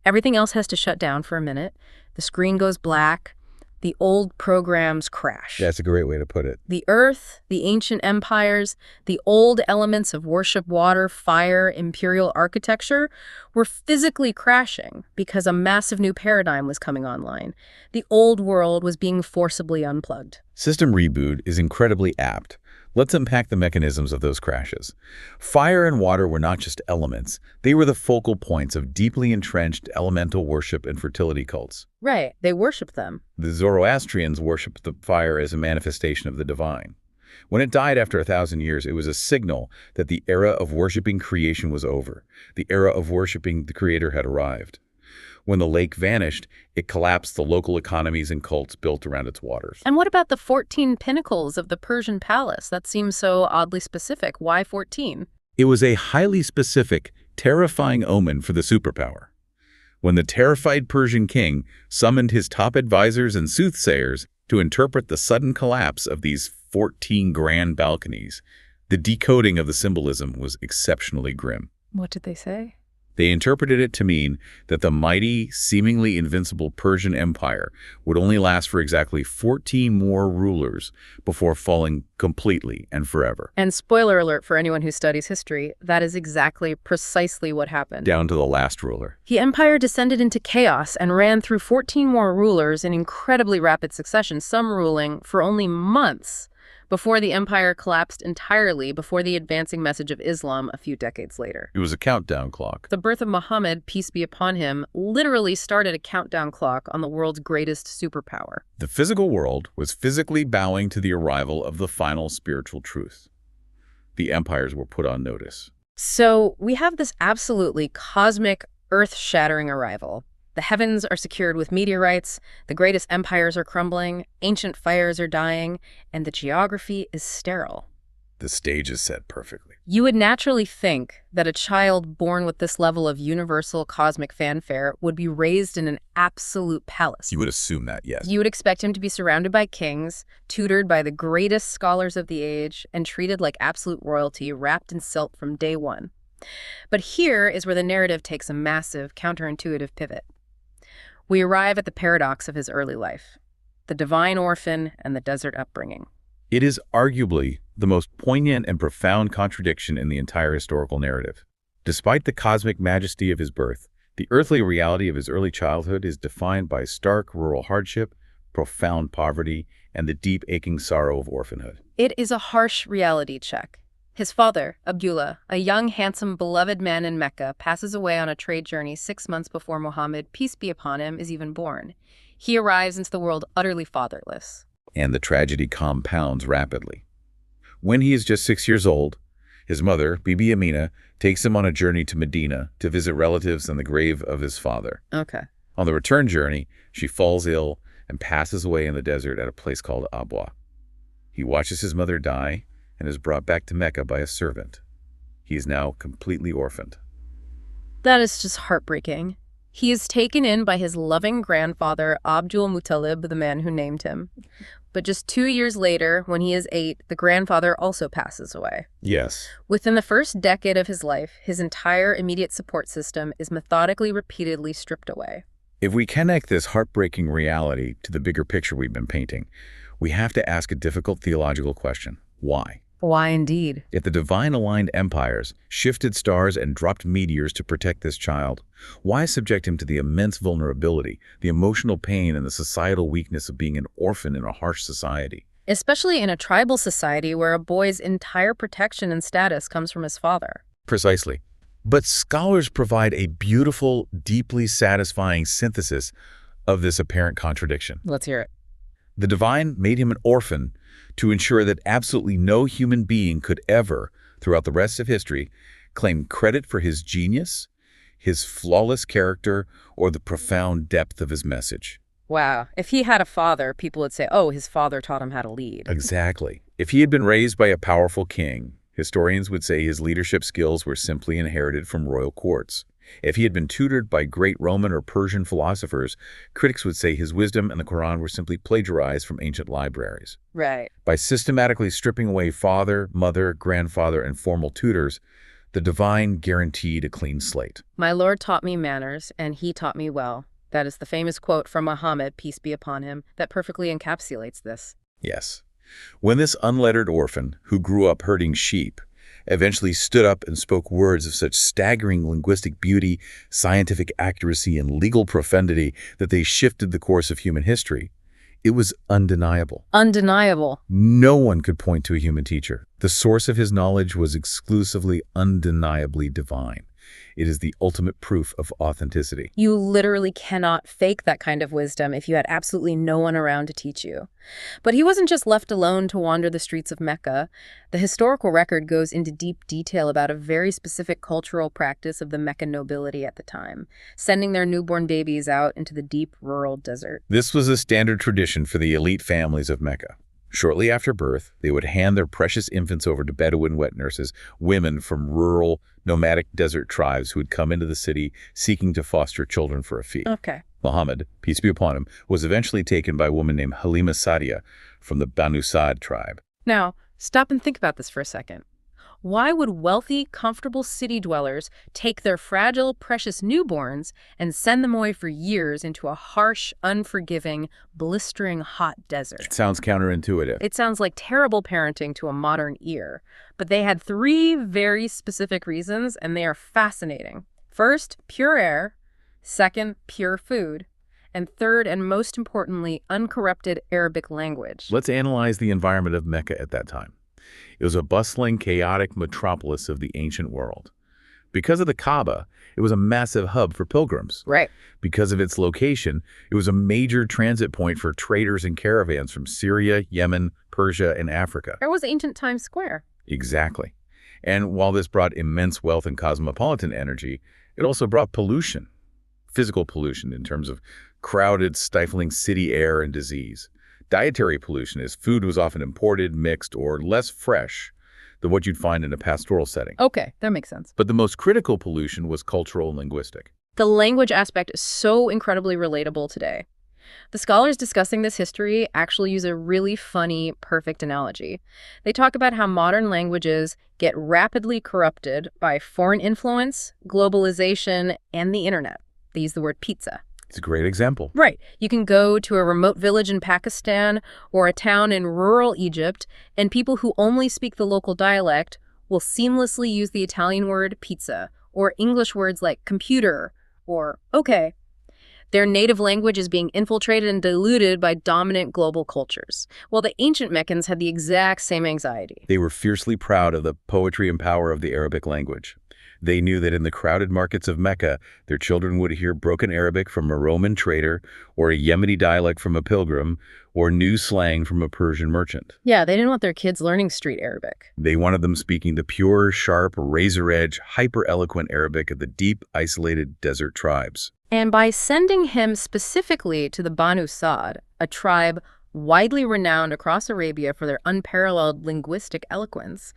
Everything else has to shut down for a minute. The screen goes black. The old programs crash. That's a great way to put it. The earth, the ancient empires, the old elements of worship, water, fire, imperial architecture were physically crashing because a massive new paradigm was coming online. The old world was being forcibly unplugged. System reboot is incredibly apt. Let's unpack the mechanisms of those crashes. Fire and water were not just elements. They were the focal points of deeply entrenched elemental worship and fertility cults. Right, they worshiped them. The Zoroastrians worshipped the fire as a manifestation of the divine. When it died after 1,000 years, it was a signal that the era of worshiping creation was over. The era of worshiping the Creator had arrived. When the lake vanished, it collapsed the local economies and cults built around its waters. And what about the 14 pinnacles of the Persian palace? That seems so oddly specific. Why 14? It was a highly specific, terrifying omen for the superpower. When the terrified Persian king summoned his top advisors and soothsayers to interpret the sudden collapse of these 14 grand balconies, the decoding of the symbolism was exceptionally grim. What did they say? They interpreted it to mean that the mighty, seemingly invincible Persian Empire would only last for exactly 14 more rulers before falling completely and forever. And spoiler alert for anyone who studies history, that is precisely what happened. Down to the last ruler. The empire descended into chaos and ran through 14 more rulers in incredibly rapid succession, some ruling for only months before the empire collapsed entirely before the advancing message of Islam a few decades later. It was a countdown clock. The birth of Muhammad, peace be upon him, literally started a countdown clock on the world's greatest superpower. The physical world was physically bowing to the arrival of the final spiritual truth. The empires were put on notice. So we have this absolutely cosmic, earth-shattering arrival. The heavens are secured with meteorites, the greatest empires are crumbling, ancient fires are dying, and the geography is sterile. The stage is set perfectly. You would naturally think that a child born with this level of universal cosmic fanfare would be raised in an absolute palace. You would assume that, yes. You would expect him to be surrounded by kings, tutored by the greatest scholars of the age, and treated like absolute royalty, wrapped in silk from day one. But here is where the narrative takes a massive, counterintuitive pivot. We arrive at the paradox of his early life, the divine orphan and the desert upbringing. It is arguably the most poignant and profound contradiction in the entire historical narrative. Despite the cosmic majesty of his birth, the earthly reality of his early childhood is defined by stark rural hardship, profound poverty, and the deep aching sorrow of orphanhood. It is a harsh reality check. His father, Abdullah, a young, handsome, beloved man in Mecca, passes away on a trade journey 6 months before Muhammad, peace be upon him, is even born. He arrives into the world utterly fatherless. And the tragedy compounds rapidly. When he is just 6 years old, his mother, Bibi Amina, takes him on a journey to Medina to visit relatives and the grave of his father. Okay. On the return journey, she falls ill and passes away in the desert at a place called Abwa. He watches his mother die and is brought back to Mecca by a servant. He is now completely orphaned. That is just heartbreaking. He is taken in by his loving grandfather, Abdul Muttalib, the man who named him. But just 2 years later, when he is 8, the grandfather also passes away. Yes. Within the first decade of his life, his entire immediate support system is methodically, repeatedly stripped away. If we connect this heartbreaking reality to the bigger picture we've been painting, we have to ask a difficult theological question. Why? Why indeed? If the divine-aligned empires shifted stars and dropped meteors to protect this child, why subject him to the immense vulnerability, the emotional pain, and the societal weakness of being an orphan in a harsh society? Especially in a tribal society where a boy's entire protection and status comes from his father. Precisely. But scholars provide a beautiful, deeply satisfying synthesis of this apparent contradiction. Let's hear it. The divine made him an orphan to ensure that absolutely no human being could ever, throughout the rest of history, claim credit for his genius, his flawless character, or the profound depth of his message. Wow. If he had a father, people would say, oh, his father taught him how to lead. Exactly. If he had been raised by a powerful king, historians would say his leadership skills were simply inherited from royal courts. If he had been tutored by great Roman or Persian philosophers, critics would say his wisdom and the Quran were simply plagiarized from ancient libraries. Right. By systematically stripping away father, mother, grandfather, and formal tutors, the divine guaranteed a clean slate. My Lord taught me manners, and he taught me well. That is the famous quote from Muhammad, peace be upon him, that perfectly encapsulates this. Yes. When this unlettered orphan, who grew up herding sheep, eventually stood up and spoke words of such staggering linguistic beauty, scientific accuracy, and legal profundity that they shifted the course of human history, it was undeniable. Undeniable. No one could point to a human teacher. The source of his knowledge was exclusively, undeniably divine. It is the ultimate proof of authenticity. You literally cannot fake that kind of wisdom if you had absolutely no one around to teach you. But he wasn't just left alone to wander the streets of Mecca. The historical record goes into deep detail about a very specific cultural practice of the Meccan nobility at the time, sending their newborn babies out into the deep rural desert. This was a standard tradition for the elite families of Mecca. Shortly after birth, they would hand their precious infants over to Bedouin wet nurses, women from rural, nomadic desert tribes who would come into the city seeking to foster children for a fee. Okay. Muhammad, peace be upon him, was eventually taken by a woman named Halima Sa'diya from the Banu Sa'd tribe. Now, stop and think about this for a second. Why would wealthy, comfortable city dwellers take their fragile, precious newborns and send them away for years into a harsh, unforgiving, blistering hot desert? It sounds counterintuitive. It sounds like terrible parenting to a modern ear. But they had 3 very specific reasons, and they are fascinating. First, pure air. Second, pure food. And third, and most importantly, uncorrupted Arabic language. Let's analyze the environment of Mecca at that time. It was a bustling, chaotic metropolis of the ancient world. Because of the Kaaba, it was a massive hub for pilgrims. Right. Because of its location, it was a major transit point for traders and caravans from Syria, Yemen, Persia, and Africa. Where was ancient Times Square? Exactly. And while this brought immense wealth and cosmopolitan energy, it also brought pollution, physical pollution in terms of crowded, stifling city air and disease. Dietary pollution, as food was often imported, mixed, or less fresh than what you'd find in a pastoral setting. Okay, that makes sense. But the most critical pollution was cultural and linguistic. The language aspect is so incredibly relatable today. The scholars discussing this history actually use a really funny, perfect analogy. They talk about how modern languages get rapidly corrupted by foreign influence, globalization, and the internet. They use the word pizza. It's a great example. Right. You can go to a remote village in Pakistan or a town in rural Egypt, and people who only speak the local dialect will seamlessly use the Italian word pizza or English words like computer or okay. Their native language is being infiltrated and diluted by dominant global cultures. Well, the ancient Meccans had the exact same anxiety. They were fiercely proud of the poetry and power of the Arabic language. They knew that in the crowded markets of Mecca, their children would hear broken Arabic from a Roman trader, or a Yemeni dialect from a pilgrim, or new slang from a Persian merchant. Yeah, they didn't want their kids learning street Arabic. They wanted them speaking the pure, sharp, razor-edge, hyper-eloquent Arabic of the deep, isolated desert tribes. And by sending him specifically to the Banu Sa'd, a tribe widely renowned across Arabia for their unparalleled linguistic eloquence,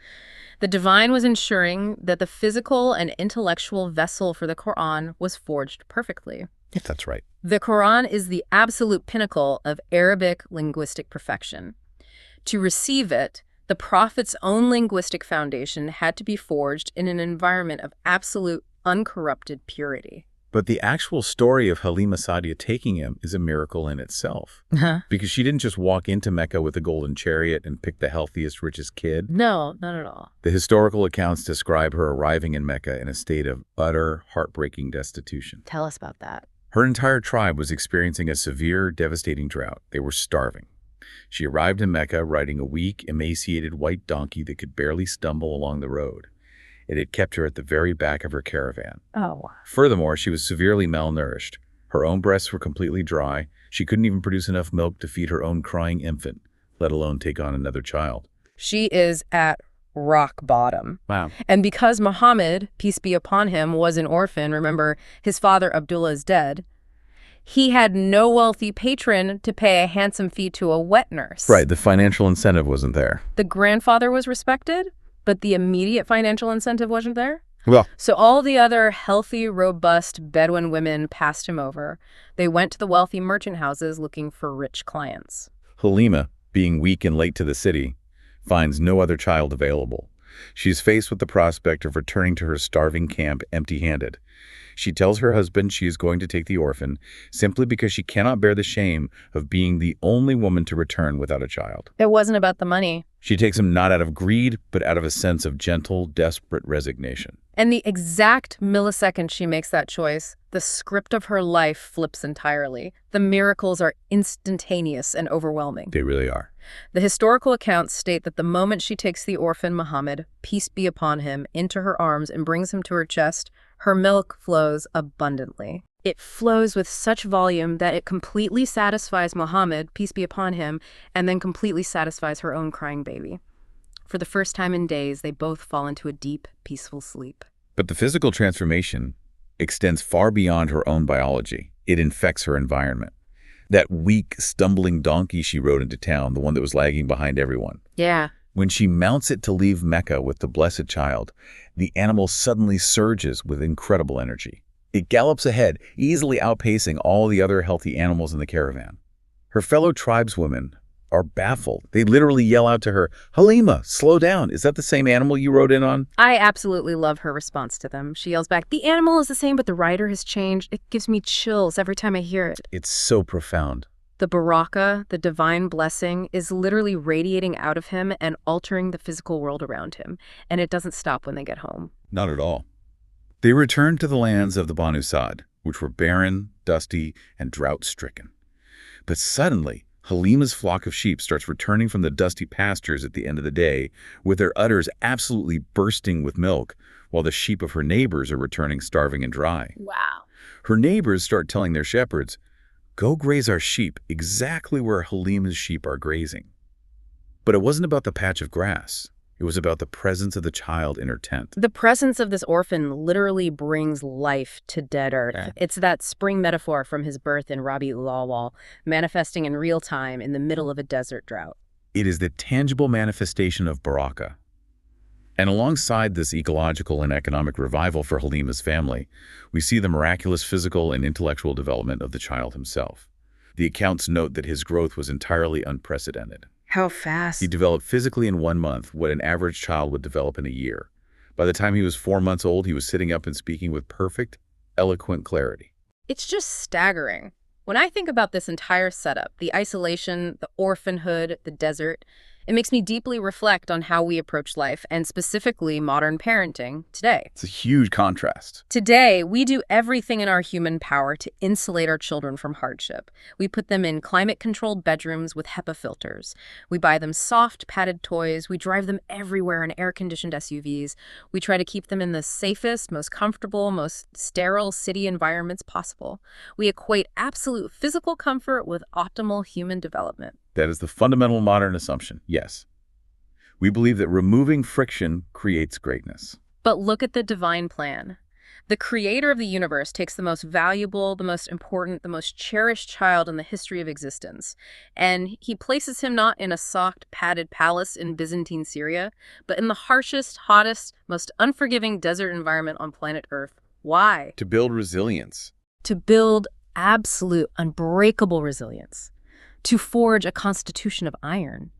the divine was ensuring that the physical and intellectual vessel for the Quran was forged perfectly. If that's right. The Quran is the absolute pinnacle of Arabic linguistic perfection. To receive it, the Prophet's own linguistic foundation had to be forged in an environment of absolute, uncorrupted purity. But the actual story of Halima Sa'diya taking him is a miracle in itself. Because she didn't just walk into Mecca with a golden chariot and pick the healthiest, richest kid. No, not at all. The historical accounts describe her arriving in Mecca in a state of utter, heartbreaking destitution. Tell us about that. Her entire tribe was experiencing a severe, devastating drought. They were starving. She arrived in Mecca riding a weak, emaciated white donkey that could barely stumble along the road. It had kept her at the very back of her caravan. Oh. Furthermore, she was severely malnourished. Her own breasts were completely dry. She couldn't even produce enough milk to feed her own crying infant, let alone take on another child. She is at rock bottom. Wow. And because Muhammad, peace be upon him, was an orphan, remember, his father Abdullah is dead, he had no wealthy patron to pay a handsome fee to a wet nurse. Right, the financial incentive wasn't there. The grandfather was respected, but the immediate financial incentive wasn't there. Well, So all the other healthy, robust Bedouin women passed him over. They went to the wealthy merchant houses looking for rich clients. Halima, being weak and late to the city, finds no other child available. She's faced with the prospect of returning to her starving camp empty-handed. She tells her husband she is going to take the orphan simply because she cannot bear the shame of being the only woman to return without a child. It wasn't about the money. She takes him not out of greed, but out of a sense of gentle, desperate resignation. And the exact millisecond she makes that choice, the script of her life flips entirely. The miracles are instantaneous and overwhelming. They really are. The historical accounts state that the moment she takes the orphan Muhammad, peace be upon him, into her arms and brings him to her chest, her milk flows abundantly. It flows with such volume that it completely satisfies Muhammad, peace be upon him, and then completely satisfies her own crying baby. For the first time in days, they both fall into a deep, peaceful sleep. But the physical transformation extends far beyond her own biology. It infects her environment. That weak, stumbling donkey she rode into town, the one that was lagging behind everyone. Yeah. When she mounts it to leave Mecca with the blessed child, the animal suddenly surges with incredible energy. It gallops ahead, easily outpacing all the other healthy animals in the caravan. Her fellow tribeswomen are baffled. They literally yell out to her, "Halima, slow down. Is that the same animal you rode in on?" I absolutely love her response to them. She yells back, "The animal is the same, but the rider has changed." It gives me chills every time I hear it. It's so profound. The baraka, the divine blessing, is literally radiating out of him and altering the physical world around him. And it doesn't stop when they get home. Not at all. They returned to the lands of the Banu Sa'd, which were barren, dusty, and drought-stricken. But suddenly, Halima's flock of sheep starts returning from the dusty pastures at the end of the day, with their udders absolutely bursting with milk, while the sheep of her neighbors are returning starving and dry. Wow. Her neighbors start telling their shepherds, "Go graze our sheep exactly where Halima's sheep are grazing." But it wasn't about the patch of grass. It was about the presence of the child in her tent. The presence of this orphan literally brings life to dead earth. Yeah. It's that spring metaphor from his birth in Rabi'ul Awwal, manifesting in real time in the middle of a desert drought. It is the tangible manifestation of Baraka. And alongside this ecological and economic revival for Halima's family, we see the miraculous physical and intellectual development of the child himself. The accounts note that his growth was entirely unprecedented. How fast? He developed physically in 1 month what an average child would develop in a year. By the time he was 4 months old, he was sitting up and speaking with perfect, eloquent clarity. It's just staggering. When I think about this entire setup, the isolation, the orphanhood, the desert, it makes me deeply reflect on how we approach life, and specifically modern parenting today. It's a huge contrast. Today, we do everything in our human power to insulate our children from hardship. We put them in climate-controlled bedrooms with HEPA filters. We buy them soft, padded toys. We drive them everywhere in air-conditioned SUVs. We try to keep them in the safest, most comfortable, most sterile city environments possible. We equate absolute physical comfort with optimal human development. That is the fundamental modern assumption, yes. We believe that removing friction creates greatness. But look at the divine plan. The creator of the universe takes the most valuable, the most important, the most cherished child in the history of existence, and he places him not in a soft, padded palace in Byzantine Syria, but in the harshest, hottest, most unforgiving desert environment on planet Earth. Why? To build resilience. To build absolute, unbreakable resilience, to forge a constitution of iron,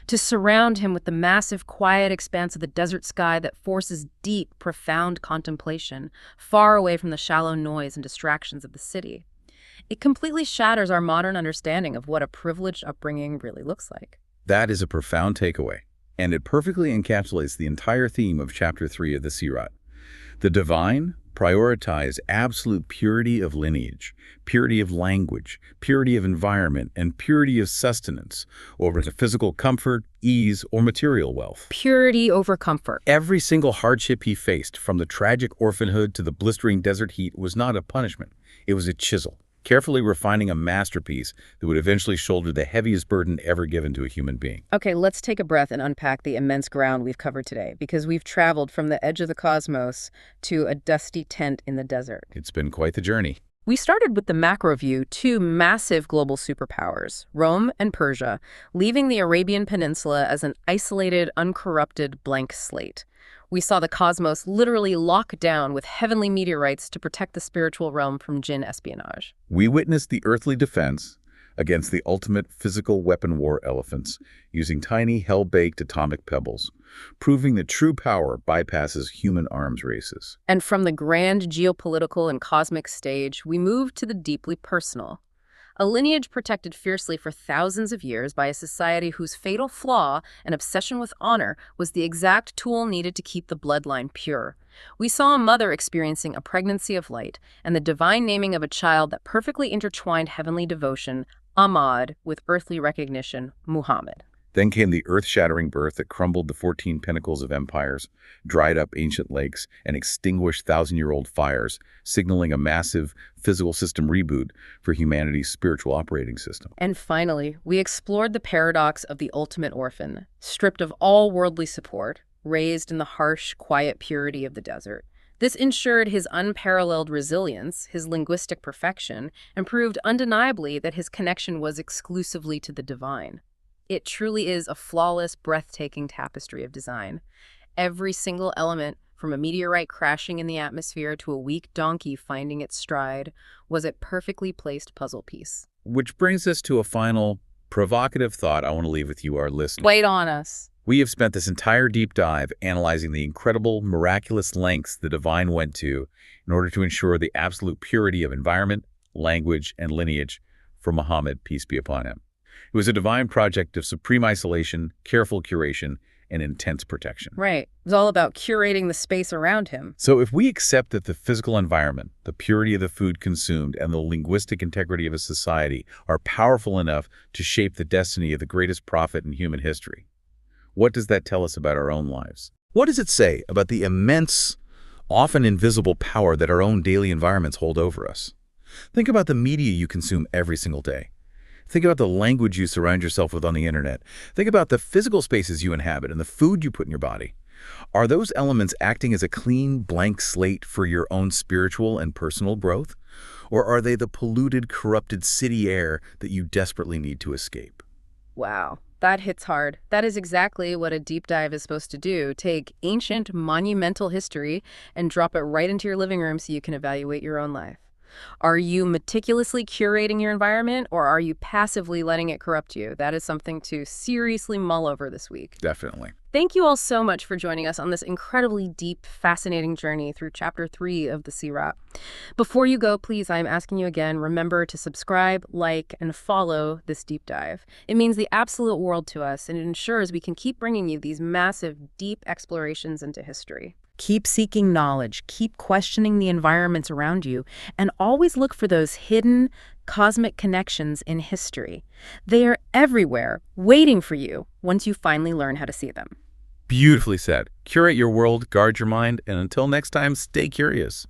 to surround him with the massive, quiet expanse of the desert sky that forces deep, profound contemplation, far away from the shallow noise and distractions of the city. It completely shatters our modern understanding of what a privileged upbringing really looks like. That is a profound takeaway, and it perfectly encapsulates the entire theme of Chapter 3 of the Sirach. The divine prioritized absolute purity of lineage, purity of language, purity of environment, and purity of sustenance over the physical comfort, ease, or material wealth. Purity over comfort. Every single hardship he faced, from the tragic orphanhood to the blistering desert heat, was not a punishment. It was a chisel, carefully refining a masterpiece that would eventually shoulder the heaviest burden ever given to a human being. Okay, let's take a breath and unpack the immense ground we've covered today, because we've traveled from the edge of the cosmos to a dusty tent in the desert. It's been quite the journey. We started with the macro view, two massive global superpowers, Rome and Persia, leaving the Arabian Peninsula as an isolated, uncorrupted blank slate. We saw the cosmos literally lock down with heavenly meteorites to protect the spiritual realm from jinn espionage. We witnessed the earthly defense against the ultimate physical weapon war elephants, using tiny, hell-baked atomic pebbles, proving that true power bypasses human arms races. And from the grand geopolitical and cosmic stage, we moved to the deeply personal. A lineage protected fiercely for thousands of years by a society whose fatal flaw, an obsession with honor, was the exact tool needed to keep the bloodline pure. We saw a mother experiencing a pregnancy of light, and the divine naming of a child that perfectly intertwined heavenly devotion, Ahmad, with earthly recognition, Muhammad. Then came the earth-shattering birth that crumbled the 14 pinnacles of empires, dried up ancient lakes, and extinguished thousand-year-old fires, signaling a massive physical system reboot for humanity's spiritual operating system. And finally, we explored the paradox of the ultimate orphan, stripped of all worldly support, raised in the harsh, quiet purity of the desert. This ensured his unparalleled resilience, his linguistic perfection, and proved undeniably that his connection was exclusively to the divine. It truly is a flawless, breathtaking tapestry of design. Every single element, from a meteorite crashing in the atmosphere to a weak donkey finding its stride, was a perfectly placed puzzle piece. Which brings us to a final, provocative thought I want to leave with you, our listeners. Wait on us. We have spent this entire deep dive analyzing the incredible, miraculous lengths the divine went to in order to ensure the absolute purity of environment, language, and lineage for Muhammad, peace be upon him. It was a divine project of supreme isolation, careful curation, and intense protection. Right. It was all about curating the space around him. So if we accept that the physical environment, the purity of the food consumed, and the linguistic integrity of a society are powerful enough to shape the destiny of the greatest prophet in human history, what does that tell us about our own lives? What does it say about the immense, often invisible power that our own daily environments hold over us? Think about the media you consume every single day. Think about the language you surround yourself with on the internet. Think about the physical spaces you inhabit and the food you put in your body. Are those elements acting as a clean, blank slate for your own spiritual and personal growth? Or are they the polluted, corrupted city air that you desperately need to escape? Wow, that hits hard. That is exactly what a deep dive is supposed to do. Take ancient, monumental history and drop it right into your living room so you can evaluate your own life. Are you meticulously curating your environment, or are you passively letting it corrupt you? That is something to seriously mull over this week. Definitely. Thank you all so much for joining us on this incredibly deep, fascinating journey through Chapter 3 of the Sirach. Before you go, please, I'm asking you again, remember to subscribe, like, and follow this deep dive. It means the absolute world to us, and it ensures we can keep bringing you these massive, deep explorations into history. Keep seeking knowledge, keep questioning the environments around you, and always look for those hidden cosmic connections in history. They are everywhere, waiting for you once you finally learn how to see them. Beautifully said. Curate your world, guard your mind, and until next time, stay curious.